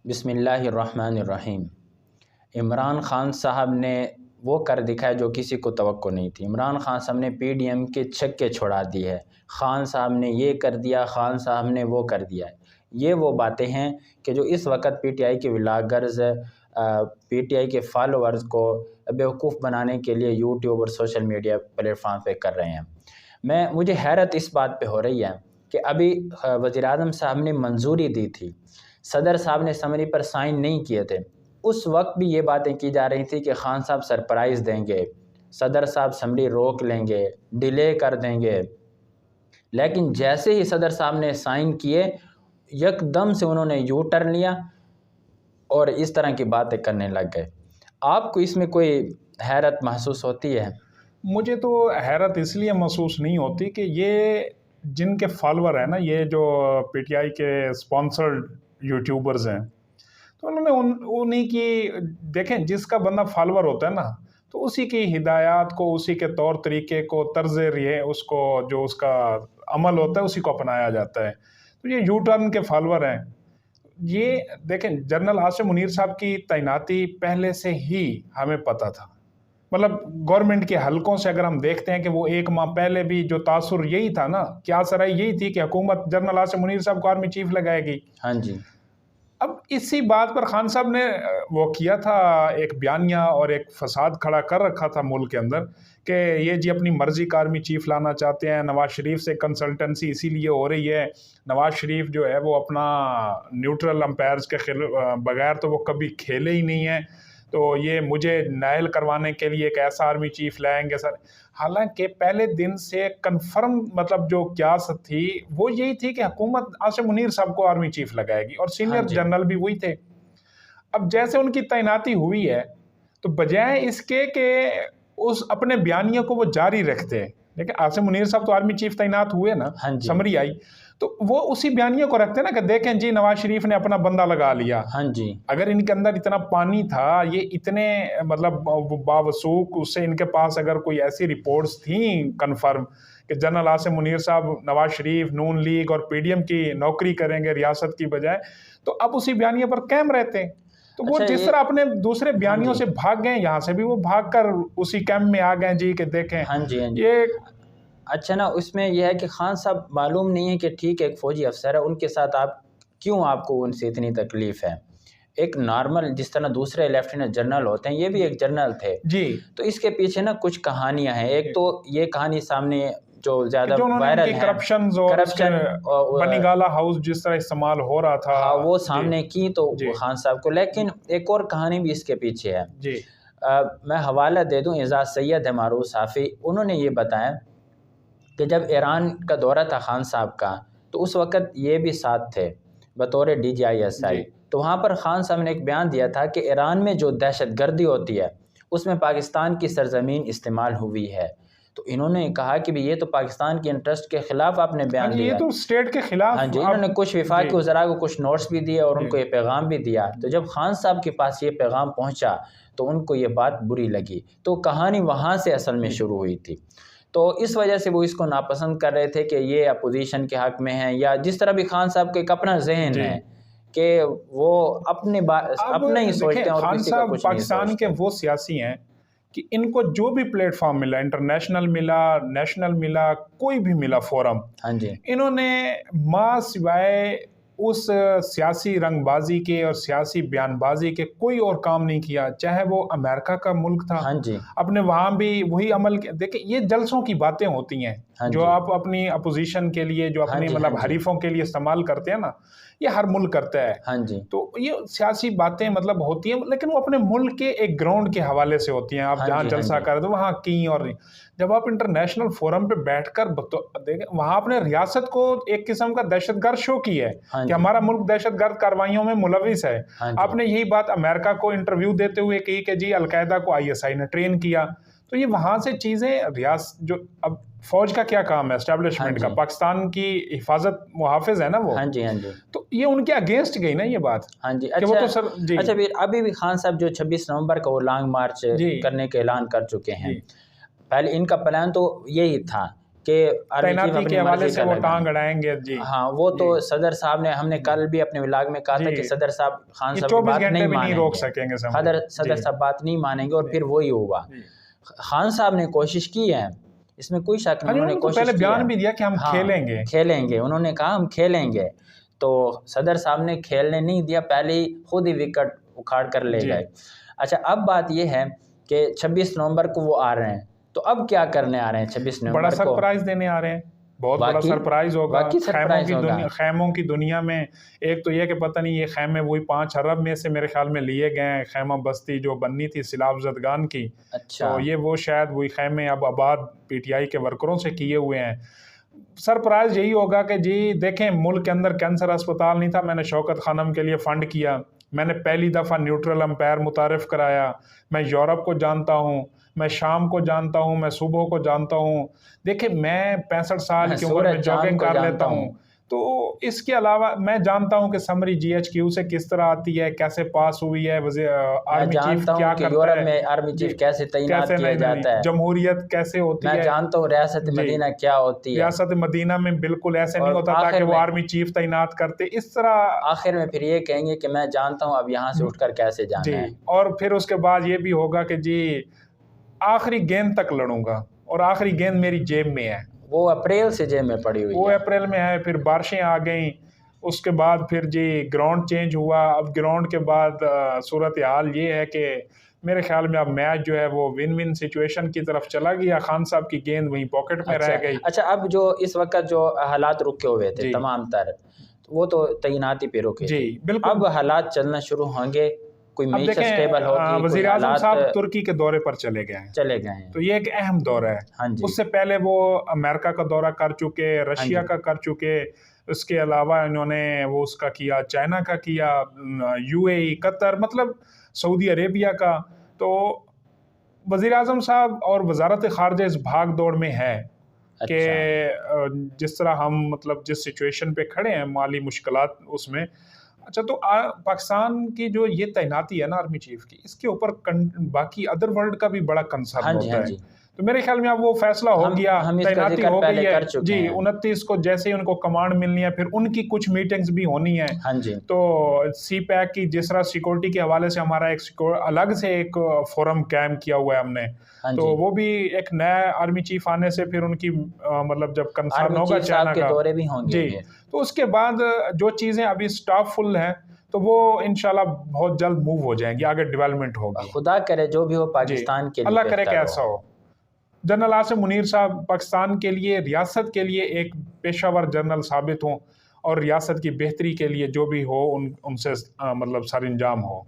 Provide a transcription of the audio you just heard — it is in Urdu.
بسم اللہ الرحمن الرحیم۔ عمران خان صاحب نے وہ کر دکھایا جو کسی کو توقع نہیں تھی۔ عمران خان صاحب نے پی ڈی ایم کے چھکے چھڑا دی ہے، خان صاحب نے یہ کر دیا، خان صاحب نے وہ کر دیا ہے۔ یہ وہ باتیں ہیں کہ جو اس وقت پی ٹی آئی کے ولاگرز، پی ٹی آئی کے فالوورز کو بیوقوف بنانے کے لیے یوٹیوب اور سوشل میڈیا پلیٹ فارم پہ کر رہے ہیں۔ مجھے حیرت اس بات پہ ہو رہی ہے کہ ابھی وزیر اعظم صاحب نے منظوری دی تھی، صدر صاحب نے سمری پر سائن نہیں کیے تھے، اس وقت بھی یہ باتیں کی جا رہی تھی کہ خان صاحب سرپرائز دیں گے، صدر صاحب سمری روک لیں گے، ڈیلے کر دیں گے۔ لیکن جیسے ہی صدر صاحب نے سائن کیے، یک دم سے انہوں نے یو ٹرن لیا اور اس طرح کی باتیں کرنے لگ گئے۔ آپ کو اس میں کوئی حیرت محسوس ہوتی ہے؟ مجھے تو حیرت اس لیے محسوس نہیں ہوتی کہ یہ جن کے فالوور ہیں نا، یہ جو پی ٹی آئی کے اسپانسرڈ یوٹیوبرز ہیں، تو انہوں نے انہی کی دیکھیں، جس کا بندہ فالوور ہوتا ہے نا، تو اسی کی ہدایات کو، اسی کے طور طریقے کو، طرز اس کو، جو اس کا عمل ہوتا ہے، اسی کو اپنایا جاتا ہے۔ تو یہ یو ٹرن کے فالوور ہیں۔ یہ دیکھیں، جنرل عاصم منیر صاحب کی تعیناتی پہلے سے ہی ہمیں پتہ تھا، مطلب گورنمنٹ کے حلقوں سے اگر ہم دیکھتے ہیں کہ وہ ایک ماہ پہلے بھی جو تاثر یہی تھا نا، کیا سرائی یہی تھی کہ حکومت جنرل عاصم منیر صاحب کو آرمی چیف لگائے گی۔ ہاں جی۔ اب اسی بات پر خان صاحب نے وہ کیا تھا، ایک بیانیہ اور ایک فساد کھڑا کر رکھا تھا ملک کے اندر کہ یہ جی اپنی مرضی کا آرمی چیف لانا چاہتے ہیں، نواز شریف سے کنسلٹنسی اسی لیے ہو رہی ہے، نواز شریف جو ہے وہ اپنا نیوٹرل امپائرز کے بغیر تو وہ کبھی کھیلے ہی نہیں ہیں، تو یہ مجھے نائل کروانے کے لیے ایک ایسا آرمی چیف لائیں گے سر۔ حالانکہ پہلے دن سے کنفرم مطلب جو قیاست تھی وہ یہی تھی کہ حکومت عاصم منیر صاحب کو آرمی چیف لگائے گی، اور سینئر جنرل بھی وہی تھے۔ اب جیسے ان کی تعیناتی ہوئی ہے تو بجائے اس کے کہ اس اپنے بیانیہ کو وہ جاری رکھتے ہیں، لیکن عاصم منیر صاحب تو آرمی چیف تعینات ہوئے نا، سمری آئی، تو وہ اسی بیانیہ کو رکھتے نا کہ دیکھیں جی نواز شریف نے اپنا بندہ لگا لیا۔ ہاں جی۔ اگر ان کے اندر اتنا پانی تھا، یہ اتنے مطلب باوثوق، اس سے ان کے پاس اگر کوئی ایسی رپورٹس تھیں کنفرم کہ جنرل عاصم منیر صاحب نواز شریف، نون لیگ اور پی ڈی ایم کی نوکری کریں گے ریاست کی بجائے، تو اب اسی بیانیہ پر قائم رہتے۔ تو وہ جس طرح اپنے دوسرے بیانیوں سے بھاگ گئے، یہاں سے بھی وہ بھاگ کر اسی کیمپ میں آ گئے جی کہ دیکھیں یہ اچھا نا۔ اس میں یہ ہے کہ خان صاحب معلوم نہیں ہے کہ ٹھیک ہے ایک فوجی افسر ہے، ان کے ساتھ آپ کو ان سے اتنی تکلیف ہے؟ ایک نارمل جس طرح دوسرے لیفٹیننٹ جنرل ہوتے ہیں، یہ بھی ایک جنرل تھے جی، تو اس کے پیچھے نا کچھ کہانیاں ہیں۔ ایک تو یہ کہانی سامنے جو زیادہ وائرل ہے، کرپشن بنی گالا ہاؤس جس طرح استعمال ہو رہا تھا، وہ سامنے کی تو خان صاحب کو۔ لیکن ایک اور کہانی بھی اس کے پیچھے ہے جی، میں حوالہ دے دوں، اعزاز سید ہے معروف صحافی، انہوں نے یہ بتایا کہ جب ایران کا دورہ تھا خان صاحب کا، تو اس وقت یہ بھی ساتھ تھے بطور D G I S I, تو وہاں پر خان صاحب نے ایک بیان دیا تھا کہ ایران میں جو دہشت گردی ہوتی ہے اس میں پاکستان کی سرزمین استعمال ہوئی ہے۔ تو انہوں نے کہا کہ یہ تو پاکستان کے انٹرسٹ کے خلاف آپ نے بیان دیا، یہ تو اسٹیٹ کے خلاف۔ ہاں جی، انہوں نے کچھ وفاقی وزراء کو کچھ نوٹس بھی دیے اور ان کو یہ پیغام بھی دیا۔ تو جب خان صاحب کے پاس یہ پیغام پہنچا تو ان کو یہ بات بری لگی، تو کہانی وہاں سے اصل میں شروع ہوئی تھی۔ تو اس وجہ سے وہ اس کو ناپسند کر رہے تھے کہ یہ اپوزیشن کے حق میں ہیں، یا جس طرح بھی خان صاحب کا ایک اپنا ذہن ہے کہ وہ اپنا ہی سوچتے ہیں اور کسی کا کچھ نہیں سوچتے۔ پاکستان کے وہ سیاسی ہیں کہ ان کو جو بھی پلیٹ فارم ملا، انٹرنیشنل ملا، نیشنل ملا، کوئی بھی ملا فورم، انہوں نے ماں سوائے اس سیاسی رنگ بازی کے اور سیاسی بیان بازی کے کوئی اور کام نہیں کیا۔ چاہے وہ امریکہ کا ملک تھا، اپنے وہاں بھی وہی عمل۔ دیکھیں یہ جلسوں کی باتیں ہوتی ہیں جو آپ اپنی اپوزیشن کے لیے، جو اپنی مطلب حریفوں کے لیے استعمال کرتے ہیں نا، یہ ہر ملک کرتا ہے۔ تو یہ سیاسی باتیں مطلب ہوتی ہیں، لیکن وہ اپنے ملک کے ایک گراؤنڈ کے حوالے سے ہوتی ہیں۔ آپ جہاں جلسہ کر دو وہاں کی، اور جب آپ انٹرنیشنل فورم پہ بیٹھ کر دیکھیں، وہاں اپنے ریاست کو ایک قسم کا دہشت گرد شو کی ہے کہ ہمارا ملک دہشت گرد کاروائیوں میں ملوث ہے۔ آپ نے یہی بات امریکہ کو انٹرویو دیتے ہوئے کہی کہ جی القاعدہ کو آئی ایس آئی نے ٹرین کیا۔ تو یہ وہاں سے چیزیں ریاست، جو اب فوج کا کیا کام ہے اسٹیبلشمنٹ کا، پاکستان کی حفاظت محافظ ہے نا وہ، تو یہ ان کے اگینسٹ گئی نا یہ بات۔ اچھا ابھی بھی خان صاحب جو 26 نومبر کو وہ لانگ مارچ کرنے کا اعلان کر چکے ہیں، پہلے ان کا پلان تو یہی تھا کہ تعناتی کے حوالے سے وہ ٹانگ اڑائیں گے. جی ہاں وہ تو صدر صاحب نے، ہم نے کل بھی اپنے ولاگ میں کہا تھا کہ صدر صاحب خان صاحب بات نہیں مانیں گے، صدر صاحب بات نہیں مانیں گے، اور پھر وہی ہوا. خان صاحب نے کوشش کی ہے، اس میں کوئی شک نہیں، انہوں نے کوشش کی ہے، پہلے بیان بھی دیا کہ ہم کھیلیں گے، انہوں نے کہا ہم کھیلیں گے. تو صدر صاحب نے کھیلنے نہیں دیا، پہلے ہی خود ہی وکٹ اکھاڑ کر لے گئے. اچھا اب بات یہ ہے کہ 26 نومبر کو وہ آ رہے ہیں، تو اب کیا کرنے آ رہے ہیں 26 نومبر کو؟ بڑا سرپرائز دینے آ رہے ہیں، بہت بڑا سرپرائز ہوگا. خیموں کی دنیا میں ایک تو یہ کہ پتہ نہیں یہ خیمے وہی 5 ارب میں سے میرے خیال میں لیے گئے ہیں. خیمہ بستی جو بننی تھی سیلاب زدگان کی، تو یہ وہ شاید وہی خیمے اب آباد پی ٹی آئی کے ورکروں سے کیے ہوئے ہیں. سرپرائز یہی ہوگا کہ جی دیکھیں ملک کے اندر کینسر اسپتال نہیں تھا، میں نے شوکت خانم کے لیے فنڈ کیا، میں نے پہلی دفعہ نیوٹرل امپائر متعارف کرایا. میں یورپ کو جانتا ہوں، میں شام کو جانتا ہوں، میں صبح کو جانتا ہوں. دیکھیں میں 65 سال کی عمر میں جاگنگ کر لیتا ہوں. تو اس کے علاوہ میں جانتا ہوں کہ سمری جی ایچ کیو سے کس طرح آتی ہے، کیسے پاس ہوئی ہے، آرمی چیف کیا کرتا ہے، میں آرمی چیف کیسے تعینات کیا جاتا ہے، جمہوریت کیسے ہوتی ہے، میں جانتا ہوں ریاست مدینہ کیا ہوتی ہے. ریاست مدینہ میں بالکل ایسے نہیں ہوتا تھا کہ وہ آرمی چیف تعینات کرتے اس طرح. آخر میں پھر یہ کہیں گے کہ میں جانتا ہوں اب یہاں سے اٹھ کر کیسے جانا ہے. اور پھر اس کے بعد یہ بھی ہوگا کہ جی آخری گیند تک لڑوں گا اور آخری گیند میری جیب میں ہے. وہ اپریل سے جیب میں پڑی ہوئی ہے، وہ اپریل میں ہے. پھر بارشیں آ گئیں، اس کے بعد پھر جی گراؤنڈ چینج ہوا. اب گراؤنڈ کے بعد صورتحال یہ ہے کہ میرے خیال میں اب میچ جو ہے وہ ون ون سچویشن کی طرف چلا گیا. خان صاحب کی گیند وہیں پاکٹ میں رہ گئی. اچھا اب جو اس وقت جو حالات رکے ہوئے تھے تمام تر، وہ تو تعیناتی پہ رکے تھے. بالکل اب حالات چلنا شروع ہوں گے، کوئی میچ سٹیبل ہوگی. وزیر اعظم صاحب ترکی کے دورے پر چلے گئے ہیں، تو یہ ایک اہم دورہ ہے. اس سے پہلے وہ امریکہ کا دورہ کر چکے، رشیا کا کر چکے. اس کے علاوہ انہوں نے وہ اس کا کیا، چائنا کا کیا، یو اے ای، قطر، مطلب سعودی عربیہ کا. تو وزیر اعظم صاحب اور وزارت خارجہ اس بھاگ دوڑ میں ہے کہ جس طرح ہم مطلب جس سچویشن پہ کھڑے ہیں، مالی مشکلات اس میں. اچھا تو پاکستان کی جو یہ تعیناتی ہے نا آرمی چیف کی، اس کے اوپر باقی ادر ورلڈ کا بھی بڑا کنسرن ہوتا ہے. تو میرے خیال میں اب وہ فیصلہ ہو گیا، تعیناتی ہو گئی ہے. جی 29 کو جیسے ہی ان کو کمانڈ ملنی ہے، پھر ان کی کچھ میٹنگز بھی ہونی ہیں. تو سی پیک کی جس طرح سیکورٹی کے حوالے سے ہمارا ایک الگ سے ایک فورم قائم کیا ہوا ہے ہم نے، تو وہ بھی ایک نیا آرمی چیف آنے سے پھر ان کی مطلب جب کنسرن ہوگا چائنا کا دورے بھی ہوں گے. جی تو اس کے بعد جو چیزیں ابھی سٹاف فل ہیں تو وہ انشاءاللہ بہت جلد موو ہو جائیں گی، آگے ڈیولپمنٹ ہوگی. خدا کرے جو بھی ہو پاکستان کے لیے، اللہ کرے کہ ایسا ہو. جنرل عاصم منیر صاحب پاکستان کے لیے، ریاست کے لیے ایک پیشہ ور جنرل ثابت ہوں، اور ریاست کی بہتری کے لیے جو بھی ہو ان سے مطلب سر انجام ہو.